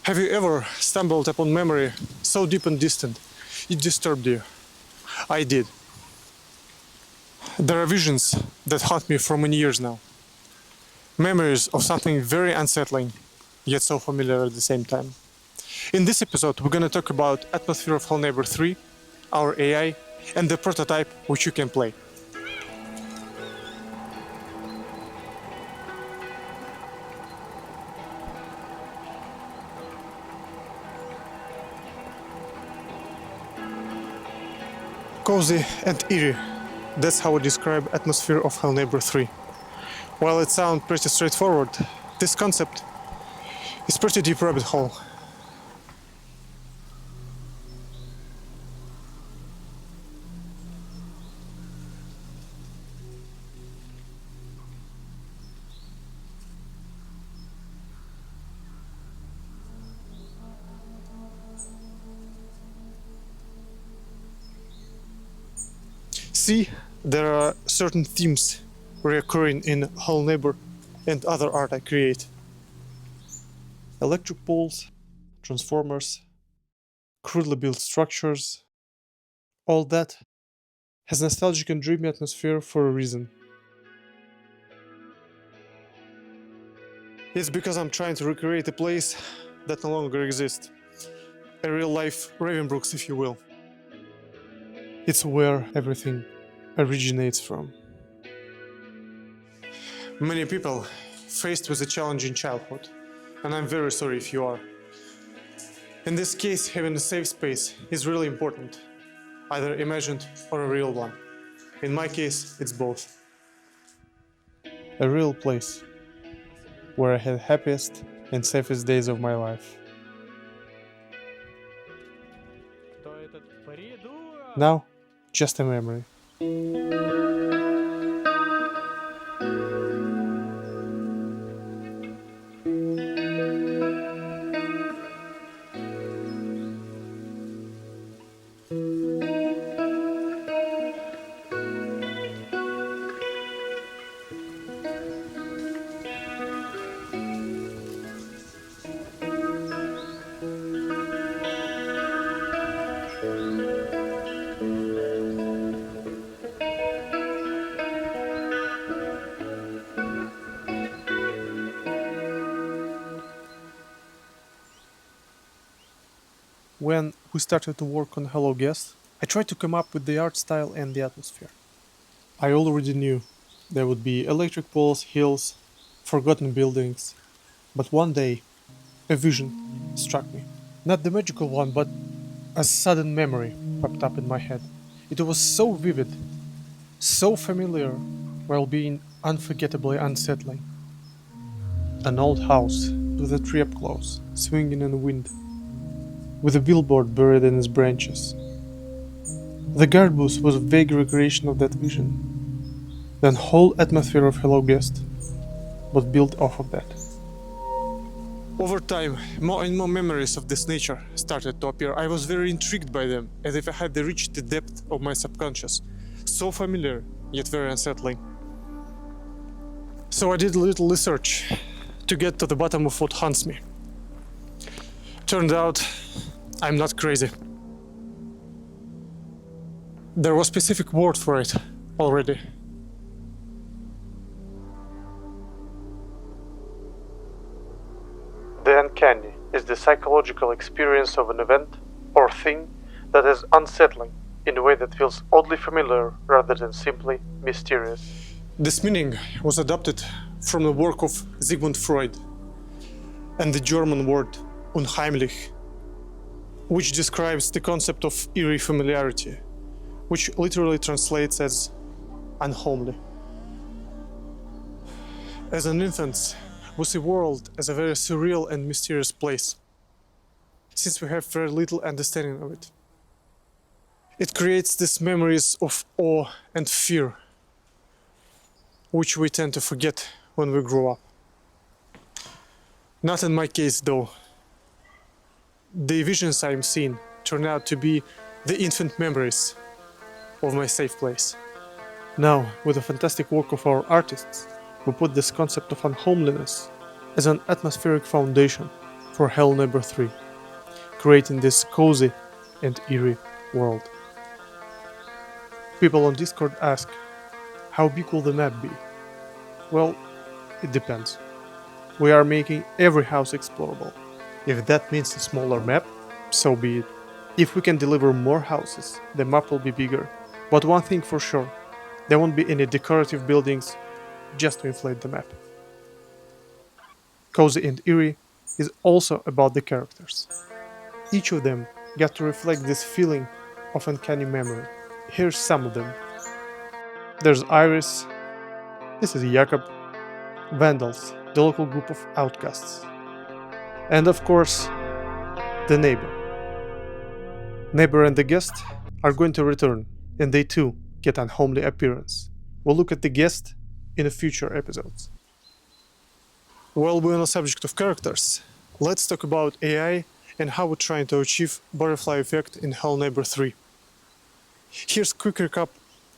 Have you ever stumbled upon memory so deep and distant it disturbed you? I did. There are visions that haunt me for many years now. Memories of something very unsettling, yet so familiar at the same time. In this episode, we're gonna talk about Atmosphere of Hell Neighbor 3, our AI, and the prototype which you can play. Cozy and eerie. That's how I describe Atmosphere of Hell Neighbor 3. While it sounds pretty straightforward, this concept is pretty deep rabbit hole. See, there are certain themes recurring in Hell Neighbor and other art I create. Electric poles, transformers, crudely built structures, all that has nostalgic and dreamy atmosphere for a reason. It's because I'm trying to recreate a place that no longer exists. A real-life Ravenbrooks, if you will. It's where everything originates from. Many people faced with a challenging childhood, and I'm very sorry if you are. In this case, having a safe space is really important, either imagined or a real one. In my case, it's both. A real place where I had happiest and safest days of my life. Now, just a memory. When we started to work on Hello Guest, I tried to come up with the art style and the atmosphere. I already knew there would be electric poles, hills, forgotten buildings, but one day a vision struck me. Not the magical one, but a sudden memory popped up in my head. It was so vivid, so familiar, while being unforgettably unsettling. An old house with a tree up close, swinging in the wind, with a billboard buried in its branches. The guard booth was a vague recreation of that vision. The whole atmosphere of Hello Guest was built off of that. Over time, more and more memories of this nature started to appear. I was very intrigued by them, as if I had reached the depth of my subconscious. So familiar, yet very unsettling. So I did a little research to get to the bottom of what haunts me. Turned out, I'm not crazy. There was a specific word for it already. The uncanny is the psychological experience of an event or thing that is unsettling in a way that feels oddly familiar rather than simply mysterious. This meaning was adopted from the work of Sigmund Freud and the German word unheimlich, which describes the concept of eerie familiarity, which literally translates as unhomely. As an infant, we see the world as a very surreal and mysterious place, since we have very little understanding of it. It creates these memories of awe and fear, which we tend to forget when we grow up. Not in my case, though. The visions I'm seeing turn out to be the infant memories of my safe place. Now, with the fantastic work of our artists, we put this concept of unhomeliness as an atmospheric foundation for Hell Neighbor 3, creating this cozy and eerie world. People on Discord ask, how big will the map be? Well, it depends. We are making every house explorable. If that means a smaller map, so be it. If we can deliver more houses, the map will be bigger. But one thing for sure, there won't be any decorative buildings just to inflate the map. Cozy and Eerie is also about the characters. Each of them got to reflect this feeling of uncanny memory. Here's some of them. There's Iris, this is Jakob, Vandals, the local group of outcasts, and of course, the neighbor. Neighbor and the guest are going to return, and they too get unhomely appearance. We'll look at the guest in the future episodes. While we're on the subject of characters, let's talk about AI and how we're trying to achieve butterfly effect in Hell Neighbor 3. Here's a quick recap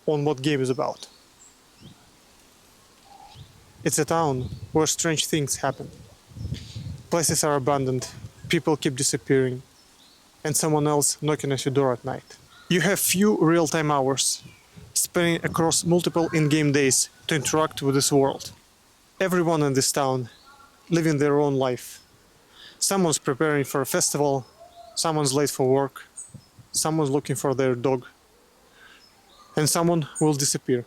on what game is about. It's a town where strange things happen. Places are abandoned, people keep disappearing, and someone else knocking at your door at night. You have few real-time hours, spanning across multiple in-game days to interact with this world. Everyone in this town living their own life. Someone's preparing for a festival, someone's late for work, someone's looking for their dog, and someone will disappear.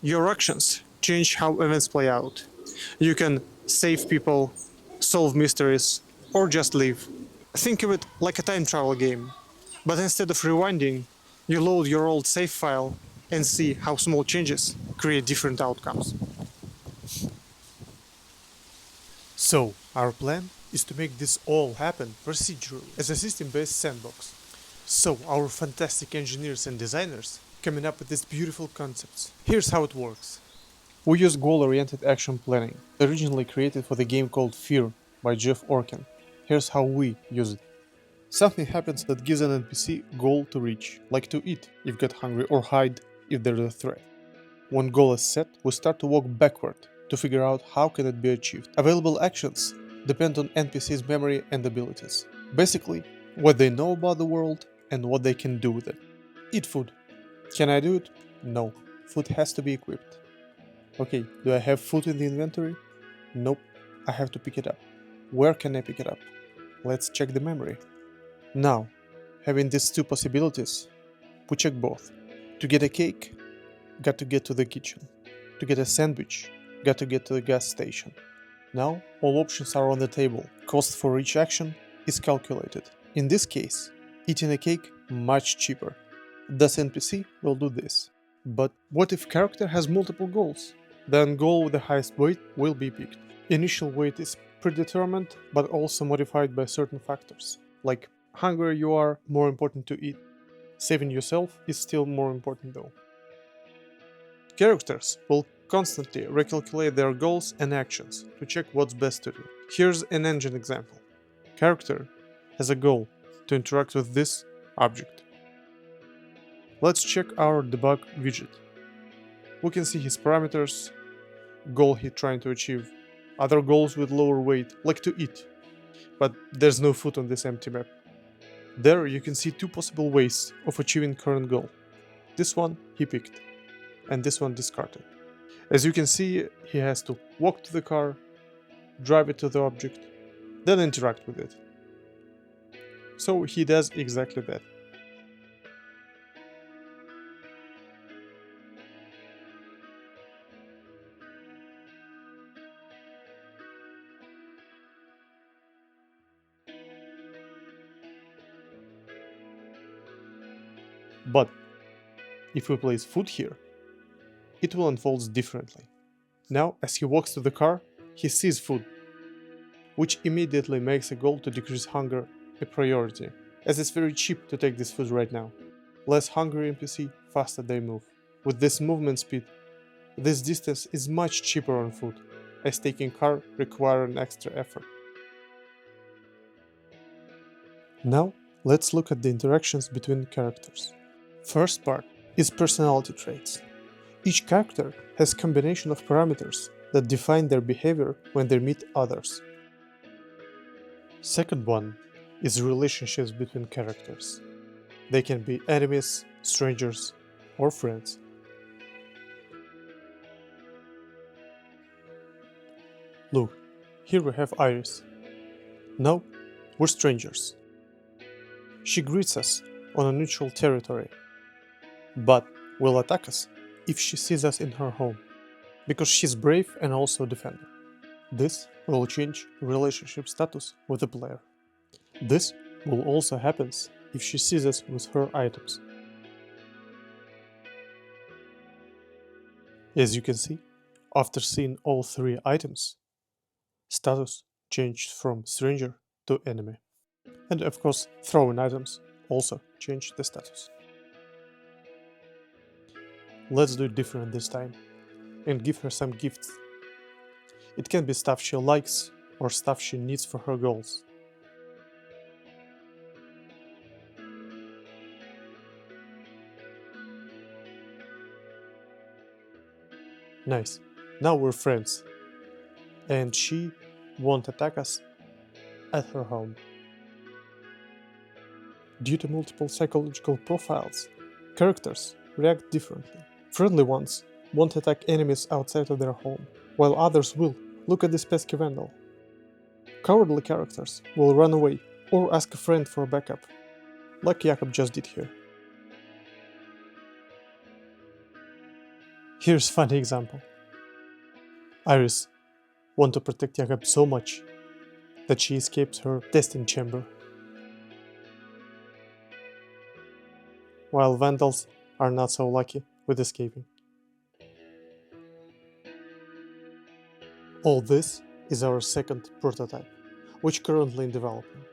Your actions change how events play out. You can save people, solve mysteries, or just leave. Think of it like a time travel game, but instead of rewinding, you load your old save file and see how small changes create different outcomes. So, our plan is to make this all happen procedurally as a system-based sandbox. So, our fantastic engineers and designers coming up with these beautiful concepts. Here's how it works. We use goal-oriented action planning, originally created for the game called Fear by Jeff Orkin. Here's how we use it. Something happens that gives an NPC goal to reach, like to eat if get hungry or hide if there's a threat. When goal is set, we start to walk backward to figure out how can it be achieved. Available actions depend on NPC's memory and abilities. Basically, what they know about the world and what they can do with it. Eat food. Can I do it? No. Food has to be equipped. Okay, do I have food in the inventory? Nope. I have to pick it up. Where can I pick it up? Let's check the memory. Now, having these two possibilities, we check both. To get a cake, got to get to the kitchen. To get a sandwich, got to get to the gas station. Now, all options are on the table. Cost for each action is calculated. In this case, eating a cake much cheaper. Thus NPC will do this. But what if character has multiple goals? Then goal with the highest weight will be picked. Initial weight is predetermined, but also modified by certain factors, like hungrier you are, more important to eat. Saving yourself is still more important though. Characters will constantly recalculate their goals and actions to check what's best to do. Here's an engine example. Character has a goal to interact with this object. Let's check our debug widget. We can see his parameters, goal he's trying to achieve, other goals with lower weight, like to eat. But there's no food on this empty map. There you can see two possible ways of achieving current goal. This one he picked, and this one discarded. As you can see, he has to walk to the car, drive it to the object, then interact with it. So he does exactly that. But if we place food here, it will unfold differently. Now, as he walks to the car, he sees food, which immediately makes a goal to decrease hunger a priority, as it's very cheap to take this food right now. Less hungry NPC, faster they move. With this movement speed, this distance is much cheaper on foot, as taking car requires an extra effort. Now, let's look at the interactions between characters. First part is personality traits. Each character has a combination of parameters that define their behavior when they meet others. Second one is relationships between characters. They can be enemies, strangers, or friends. Look, here we have Iris. Now, we're strangers. She greets us on a neutral territory, but will attack us if she sees us in her home, because she's brave and also a defender. This will change relationship status with the player. This will also happen if she sees us with her items. As you can see, after seeing all three items, status changed from stranger to enemy. And of course, throwing items also changed the status. Let's do it different this time and give her some gifts. It can be stuff she likes or stuff she needs for her goals. Nice. Now we're friends. And she won't attack us at her home. Due to multiple psychological profiles, characters react differently. Friendly ones won't attack enemies outside of their home, while others will. Look at this pesky vandal. Cowardly characters will run away or ask a friend for backup, like Jakob just did here. Here's a funny example. Iris wants to protect Jakob so much that she escapes her testing chamber, while vandals are not so lucky with escaping. All this is our second prototype, which currently in development.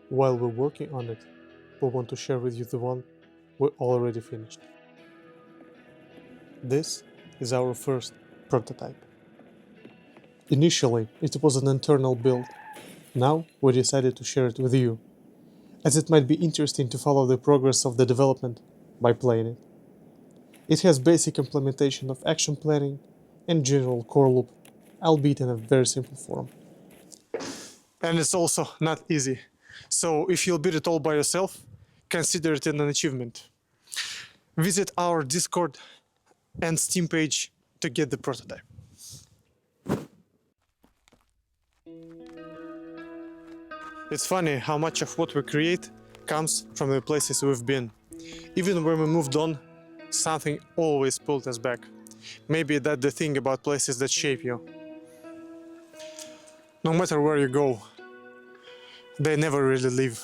While we're working on it, we want to share with you the one we already finished. This is our first prototype. Initially, it was an internal build. Now we decided to share it with you, as it might be interesting to follow the progress of the development by playing it. It has basic implementation of action planning and general core loop, albeit in a very simple form. And it's also not easy. So if you'll beat it all by yourself, consider it an achievement. Visit our Discord and Steam page to get the prototype. It's funny how much of what we create comes from the places we've been. Even when we moved on, something always pulled us back. Maybe that's the thing about places that shape you. No matter where you go, they never really leave.